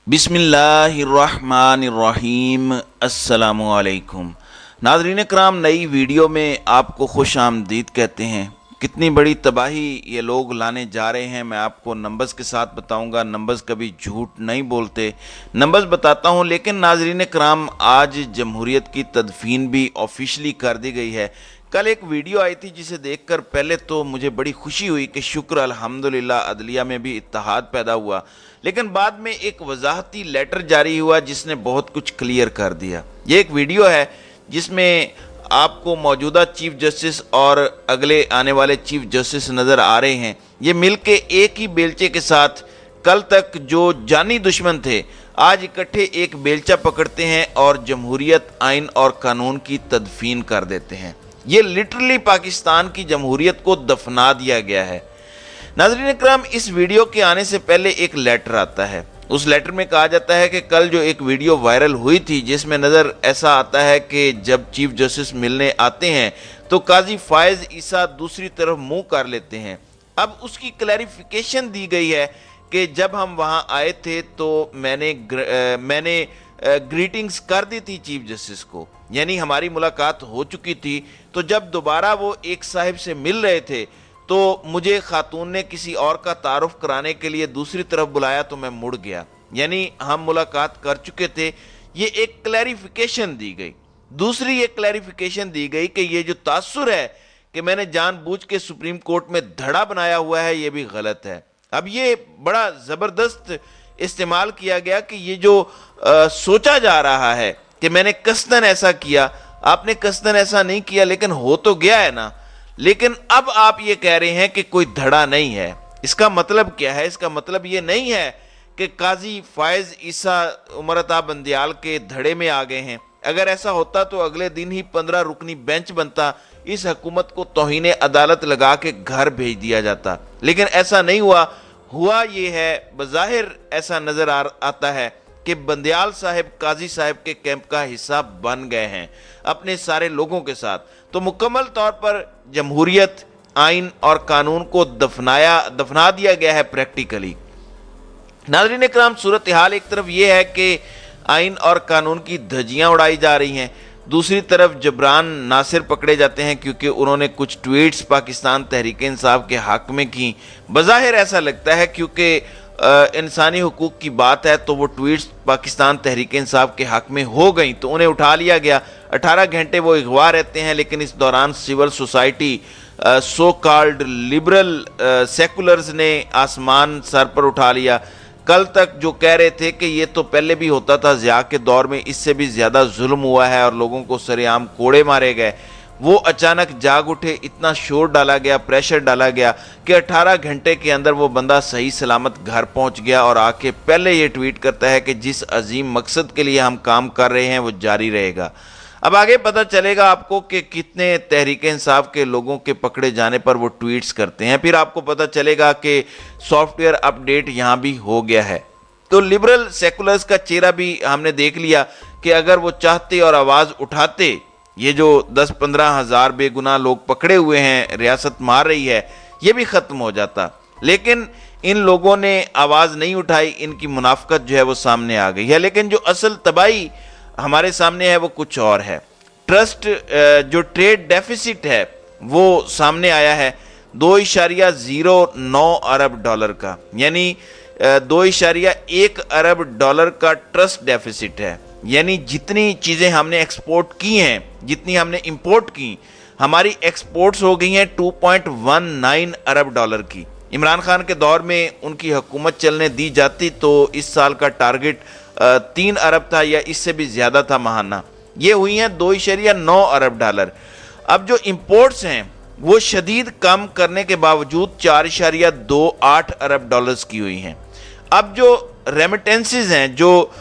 बिस्मिल्लाहिर्रहमानिर्रहीम। अस्सलामुअलैकुम। नाज़रीन कराम, नई वीडियो में आपको खुश आमदीद कहते हैं। कितनी बड़ी तबाही ये लोग लाने जा रहे हैं, मैं आपको नंबर्स के साथ बताऊंगा। नंबर्स कभी झूठ नहीं बोलते, नंबर्स बताता हूं। लेकिन नाज़रीन कराम, आज जमहूरियत की तदफीन भी ऑफिशियली कर दी गई है। कल एक वीडियो आई थी जिसे देखकर पहले तो मुझे बड़ी खुशी हुई कि शुक्र अल्हम्दुलिल्लाह अदलिया में भी इत्तेहाद पैदा हुआ, लेकिन बाद में एक वजाहती लेटर जारी हुआ जिसने बहुत कुछ क्लियर कर दिया। ये एक वीडियो है जिसमें आपको मौजूदा चीफ जस्टिस और अगले आने वाले चीफ जस्टिस नज़र आ रहे हैं। ये मिलके एक ही बेलचे के साथ कल तक जो जानी दुश्मन थे, आज इकट्ठे एक बेलचा पकड़ते हैं और जमहूरियत, आइन और कानून की तदफीन कर देते हैं। ये लिटरली पाकिस्तान की जमहूरियत को दफना दिया गया है। नाज़रीन इकराम, इस वीडियो के आने से पहले एक लेटर आता है। उस लेटर में कहा जाता है कि कल जो एक वीडियो वायरल हुई थी जिसमें नज़र ऐसा आता है कि जब चीफ जस्टिस मिलने आते हैं तो काजी फायज ईसा दूसरी तरफ मुंह कर लेते हैं। अब उसकी क्लैरिफिकेशन दी गई है कि जब हम वहां आए थे तो मैंने ग्रीटिंग्स कर दी थी चीफ जस्टिस को, यानी हमारी मुलाकात हो चुकी थी। तो जब दोबारा वो एक साहिब से मिल रहे थे तो मुझे खातून ने किसी और का तारुफ कराने के लिए दूसरी तरफ बुलाया तो मैं मुड़ गया, यानी हम मुलाकात कर चुके थे। ये एक क्लैरिफिकेशन दी गई। दूसरी एक क्लैरिफिकेशन दी गई कि ये जो तासुर है कि मैंने जानबूझ के सुप्रीम कोर्ट में धड़ा बनाया हुआ है, ये भी गलत है। अब ये बड़ा ज़बरदस्त इस्तेमाल किया गया कि ये जो सोचा जा रहा है कि मैंने कसदन ऐसा किया, आपने कसदन ऐसा नहीं किया, लेकिन हो तो गया है ना। लेकिन अब आप ये कह रहे हैं कि कोई धड़ा नहीं है। इसका मतलब क्या है? इसका मतलब ये नहीं है कि काजी फायज ईसा उमरता बंदियाल के धड़े में आ गए हैं। अगर ऐसा होता तो अगले दिन ही 15 रुकनी बेंच बनता, इस हुकूमत को तौहीन अदालत लगा के घर भेज दिया जाता। लेकिन ऐसा नहीं हुआ ये है, बज़ाहिर ऐसा नजर आता है कि बंदियाल साहब काजी साहब के कैंप का हिस्सा बन गए हैं अपने सारे लोगों के साथ। तो मुकम्मल तौर पर जमहूरियत, आइन और कानून को दफना दिया गया है प्रैक्टिकली। नाज़रीन इकराम, सूरत हाल एक तरफ यह है कि आइन और कानून की धज्जियां उड़ाई जा रही हैं, दूसरी तरफ जबरान नासिर पकड़े जाते हैं क्योंकि उन्होंने कुछ ट्वीट्स पाकिस्तान तहरीक इंसाफ के हक में की। बज़ाहिर ऐसा लगता है क्योंकि इंसानी हुकूक की बात है तो वो ट्वीट्स पाकिस्तान तहरीक इंसाफ के हक में हो गई तो उन्हें उठा लिया गया। 18 घंटे वो अगवा रहते हैं, लेकिन इस दौरान civil society, so called liberal seculars ने आसमान सर पर उठा लिया। कल तक जो कह रहे थे कि ये तो पहले भी होता था, ज़िया के दौर में इससे भी ज़्यादा जुल्म हुआ है और लोगों को सरेआम कोड़े मारे गए, वो अचानक जाग उठे। इतना शोर डाला गया, प्रेशर डाला गया कि 18 घंटे के अंदर वो बंदा सही सलामत घर पहुंच गया और आके पहले ये ट्वीट करता है कि जिस अजीम मकसद के लिए हम काम कर रहे हैं वो जारी रहेगा। अब आगे पता चलेगा आपको कि कितने तहरीक इंसाफ के लोगों के पकड़े जाने पर वो ट्वीट्स करते हैं। फिर आपको पता चलेगा कि सॉफ्टवेयर अपडेट यहाँ भी हो गया है। तो लिबरल सेकुलर्स का चेहरा भी हमने देख लिया कि अगर वो चाहते और आवाज़ उठाते, ये जो 10-15 हज़ार बेगुनाह लोग पकड़े हुए हैं, रियासत मार रही है, ये भी ख़त्म हो जाता। लेकिन इन लोगों ने आवाज़ नहीं उठाई, इनकी मुनाफकत जो है वो सामने आ गई है। लेकिन जो असल तबाही हमारे सामने है वो कुछ और है। ट्रस्ट जो ट्रेड डेफिसिट है वो सामने आया है 2.09 अरब डॉलर का, यानी 2.1 अरब डॉलर का ट्रस्ट डेफिसिट है। यानी जितनी चीज़ें हमने एक्सपोर्ट की हैं, जितनी हमने इंपोर्ट की, हमारी एक्सपोर्ट्स हो गई हैं 2.19 अरब डॉलर की। इमरान खान के दौर में उनकी हुकूमत चलने दी जाती तो इस साल का टारगेट 3 अरब था या इससे भी ज़्यादा था महाना। ये हुई हैं 2.9 अरब डॉलर। अब जो इंपोर्ट्स हैं वो शदीद कम करने के बावजूद 4.28 अरब डॉलर्स की हुई हैं। अब जो रेमिटेंसेस हैं, जो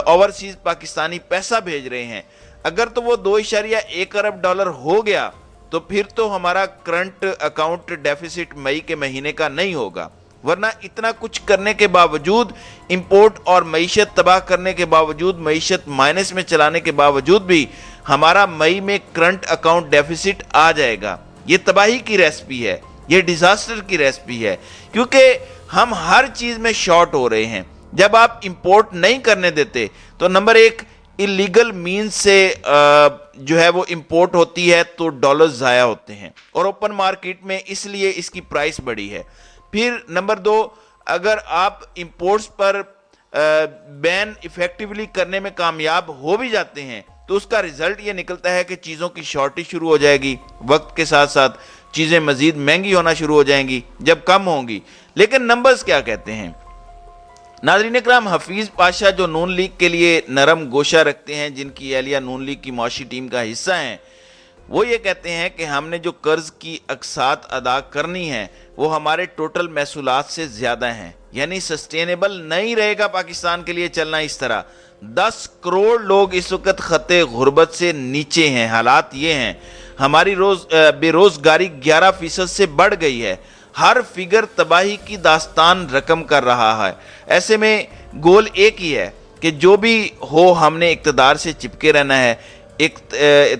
ओवरसीज पाकिस्तानी पैसा भेज रहे हैं, अगर तो वो 2.1 अरब डॉलर हो गया तो फिर तो हमारा करंट अकाउंट डेफिसिट मई के महीने का नहीं होगा। वरना इतना कुछ करने के बावजूद, इंपोर्ट और मईशत तबाह करने के बावजूद, मईशत माइनस में चलाने के बावजूद भी हमारा मई में करंट अकाउंट डेफिसिट आ जाएगा। ये तबाही की रेसिपी है, ये डिजास्टर की रेसिपी है, क्योंकि हम हर चीज में शॉर्ट हो रहे हैं। जब आप इंपोर्ट नहीं करने देते तो नंबर एक इलीगल मीन से जो है वो इंपोर्ट होती है तो डॉलर्स ज़ाया होते हैं और ओपन मार्केट में इसलिए इसकी प्राइस बढ़ी है। फिर नंबर दो, अगर आप इंपोर्ट्स पर बैन इफेक्टिवली करने में कामयाब हो भी जाते हैं तो उसका रिजल्ट ये निकलता है कि चीज़ों की शॉर्टेज शुरू हो जाएगी, वक्त के साथ साथ चीज़ें मज़ीद महंगी होना शुरू हो जाएंगी जब कम होंगी। लेकिन नंबर्स क्या कहते हैं? नाज़रीन इकराम, हफीज़ पाशा जो नून लीग के लिए नरम गोशा रखते हैं, जिनकी एहलिया नून लीग की मौशी टीम का हिस्सा हैं, वो ये कहते हैं कि हमने जो कर्ज की अकसात अदा करनी है वो हमारे टोटल महसूलात से ज़्यादा हैं, यानी सस्टेनेबल नहीं रहेगा पाकिस्तान के लिए चलना इस तरह। 10 करोड़ लोग इस वक्त खते गुर्बत से नीचे हैं। हालात ये हैं, हमारी बेरोज़गारी 11% से बढ़ गई है। हर फिगर तबाही की दास्तान रकम कर रहा है। ऐसे में गोल एक ही है कि जो भी हो हमने इक़्तिदार से चिपके रहना है। एक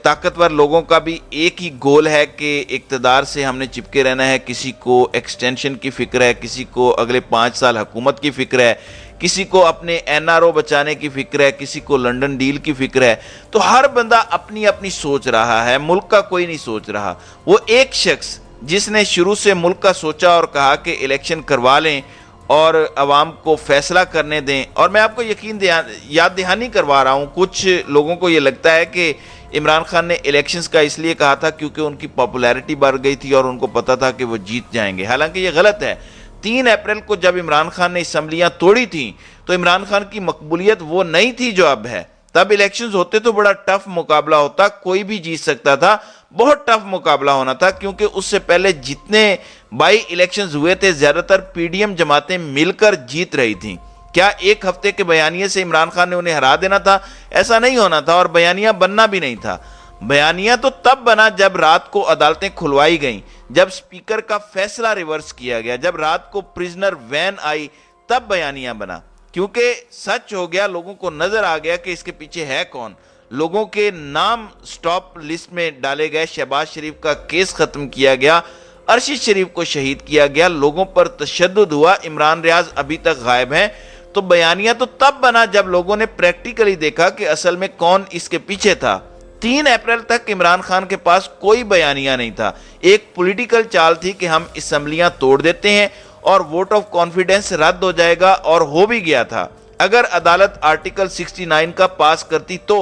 ताकतवर लोगों का भी एक ही गोल है कि इक़्तिदार से हमने चिपके रहना है। किसी को एक्सटेंशन की फ़िक्र है, किसी को अगले 5 साल हुकूमत की फ़िक्र है, किसी को अपने NRO बचाने की फ़िक्र है, किसी को लंदन डील की फ़िक्र है। तो हर बंदा अपनी अपनी सोच रहा है, मुल्क का कोई नहीं सोच रहा। वो एक शख्स जिसने शुरू से मुल्क का सोचा और कहा कि इलेक्शन करवा लें और अवाम को फैसला करने दें। और मैं आपको याद दहानी करवा रहा हूँ, कुछ लोगों को ये लगता है कि इमरान खान ने इलेक्शंस का इसलिए कहा था क्योंकि उनकी पॉपुलैरिटी बढ़ गई थी और उनको पता था कि वो जीत जाएंगे। हालांकि ये गलत है। 3 अप्रैल को जब इमरान खान ने असम्बलियाँ तोड़ी थी तो इमरान खान की मकबूलियत वो नहीं थी जो अब है। तब इलेक्शंस होते तो बड़ा टफ मुकाबला होता, कोई भी जीत सकता था, बहुत टफ मुकाबला होना था, क्योंकि उससे पहले जितने बाई इलेक्शंस हुए थे ज़्यादातर PDM जमातें मिलकर जीत रही थीं। क्या एक हफ्ते के बयानिए से इमरान खान ने उन्हें हरा देना था? ऐसा नहीं होना था और बयानिया बनना भी नहीं था। बयानिया तो तब बना जब रात को अदालतें खुलवाई गईं, जब स्पीकर का फैसला रिवर्स किया गया, जब रात को प्रिजनर वैन आई, तब बयानिया बना, क्योंकि सच हो गया, लोगों को नजर आ गया कि इसके पीछे है कौन। लोगों के नाम स्टॉप लिस्ट में डाले गए, शहबाज शरीफ का केस खत्म किया गया, अरशद शरीफ को शहीद किया गया, लोगों पर तशद्दुद हुआ, इमरान रियाज अभी तक गायब हैं। तो बयानिया तो तब बना जब लोगों ने प्रैक्टिकली देखा कि असल में कौन इसके पीछे था। 3 अप्रैल तक इमरान खान के पास कोई बयानिया नहीं था। एक पॉलिटिकल चाल थी कि हम असम्बलियां तोड़ देते हैं और वोट ऑफ कॉन्फिडेंस रद्द हो जाएगा, और हो भी गया था। अगर अदालत आर्टिकल 69 का पास करती तो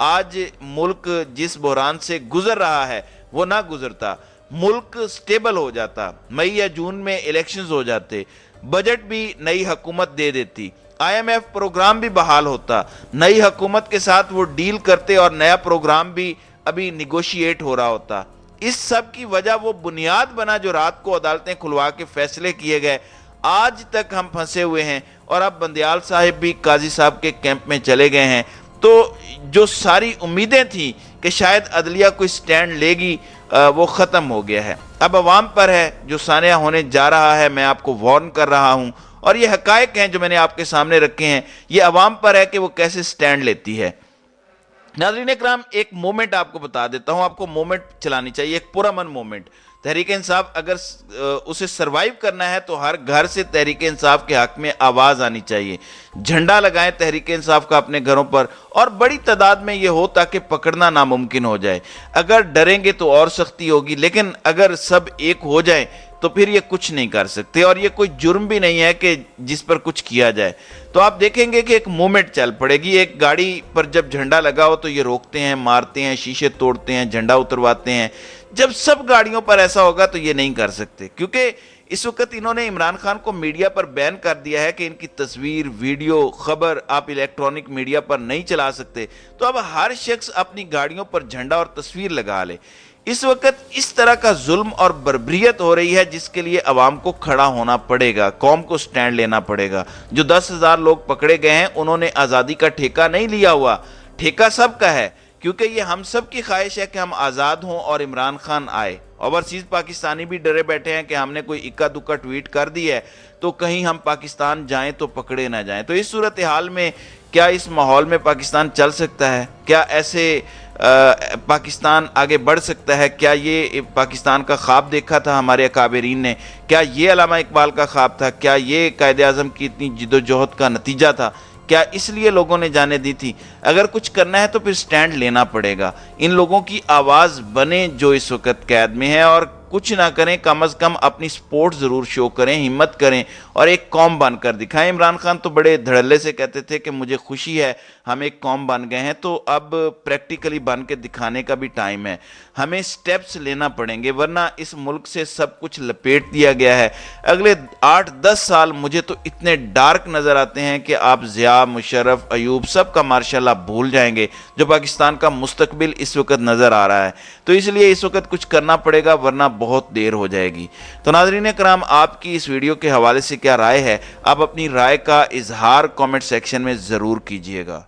आज मुल्क जिस बहरान से गुजर रहा है वो ना गुजरता, मुल्क स्टेबल हो जाता, मई या जून में इलेक्शंस हो जाते, बजट भी नई हुकूमत दे देती, IMF प्रोग्राम भी बहाल होता, नई हुकूमत के साथ वो डील करते और नया प्रोग्राम भी अभी निगोशिएट हो रहा होता। इस सब की वजह वो बुनियाद बना जो रात को अदालतें खुलवा के फैसले किए गए। आज तक हम फंसे हुए हैं और अब बंदियाल साहिब भी काजी साहब के कैंप में चले गए हैं। तो जो सारी उम्मीदें थी कि शायद अदलिया कोई स्टैंड लेगी, वो ख़त्म हो गया है। अब अवाम पर है जो सानिया होने जा रहा है। मैं आपको वार्न कर रहा हूँ और ये हकायक हैं जो मैंने आपके सामने रखे हैं। ये अवाम पर है कि वो कैसे स्टैंड लेती है। नाज़रीन इकराम, एक मोमेंट आपको बता देता हूं, आपको मोमेंट चलानी चाहिए, एक पुरअमन मोमेंट। तहरीक इंसाफ अगर उसे सरवाइव करना है तो हर घर से तहरीक इंसाफ के हक में आवाज़ आनी चाहिए। झंडा लगाएं तहरीक इंसाफ का अपने घरों पर, और बड़ी तादाद में ये हो ताकि पकड़ना नामुमकिन हो जाए। अगर डरेंगे तो और सख्ती होगी, लेकिन अगर सब एक हो जाए तो फिर ये कुछ नहीं कर सकते, और ये कोई जुर्म भी नहीं है कि जिस पर कुछ किया जाए। तो आप देखेंगे कि एक मूवमेंट चल पड़ेगी। एक गाड़ी पर जब झंडा लगा हो तो ये रोकते हैं, मारते हैं, शीशे तोड़ते हैं, झंडा उतरवाते हैं। जब सब गाड़ियों पर ऐसा होगा तो ये नहीं कर सकते, क्योंकि इस वक्त इन्होंने इमरान खान को मीडिया पर बैन कर दिया है कि इनकी तस्वीर, वीडियो, खबर आप इलेक्ट्रॉनिक मीडिया पर नहीं चला सकते। तो अब हर शख्स अपनी गाड़ियों पर झंडा और तस्वीर लगा ले। इस वक्त इस तरह का जुल्म और बर्बरियत हो रही है जिसके लिए अवाम को खड़ा होना पड़ेगा, कौम को स्टैंड लेना पड़ेगा। जो 10,000 लोग पकड़े गए हैं उन्होंने आज़ादी का ठेका नहीं लिया हुआ, ठेका सबका है, क्योंकि ये हम सब की ख्वाहिश है कि हम आज़ाद हों और इमरान खान आए। ओवरसीज़ पाकिस्तानी भी डरे बैठे हैं कि हमने कोई इक्का दुक्का ट्वीट कर दी है तो कहीं हम पाकिस्तान जाएं तो पकड़े ना जाएं। तो इस सूरत हाल में क्या इस माहौल में पाकिस्तान चल सकता है? क्या ऐसे پاکستان آگے بڑھ سکتا ہے؟ کیا یہ پاکستان کا خواب دیکھا تھا ہمارے اکابرین نے؟ کیا یہ علامہ اقبال کا خواب تھا؟ کیا یہ قائد اعظم کی اتنی جد و جہد کا نتیجہ تھا؟ کیا اس لیے لوگوں نے جانے دی تھی؟ اگر کچھ کرنا ہے تو پھر سٹینڈ لینا پڑے گا، ان لوگوں کی آواز بنے جو اس وقت قید میں ہے، اور کچھ نہ کریں، کم از کم اپنی سپورٹ ضرور شو کریں، ہمت کریں اور ایک قوم بن کر دکھائیں۔ عمران خان تو بڑے دھڑلے سے کہتے تھے کہ مجھے خوشی ہے ہم ایک قوم بن گئے ہیں، تو اب پریکٹیکلی بن کے دکھانے کا بھی ٹائم ہے، ہمیں سٹیپس لینا پڑیں گے، ورنہ اس ملک سے سب کچھ لپیٹ دیا گیا ہے۔ اگلے 8-10 سال مجھے تو اتنے ڈارک نظر آتے ہیں کہ آپ ضیاء، مشرف، ایوب سب کا ماشاءاللہ بھول جائیں گے، جو پاکستان کا مستقبل اس وقت نظر آ رہا ہے۔ تو اس لیے اس وقت کچھ کرنا پڑے گا، ورنہ بہت دیر ہو جائے گی۔ تو ناظرین کرام، آپ کی اس ویڈیو کے حوالے سے کیا رائے ہے؟ آپ اپنی رائے کا اظہار کامنٹ سیکشن میں ضرور کیجئے گا۔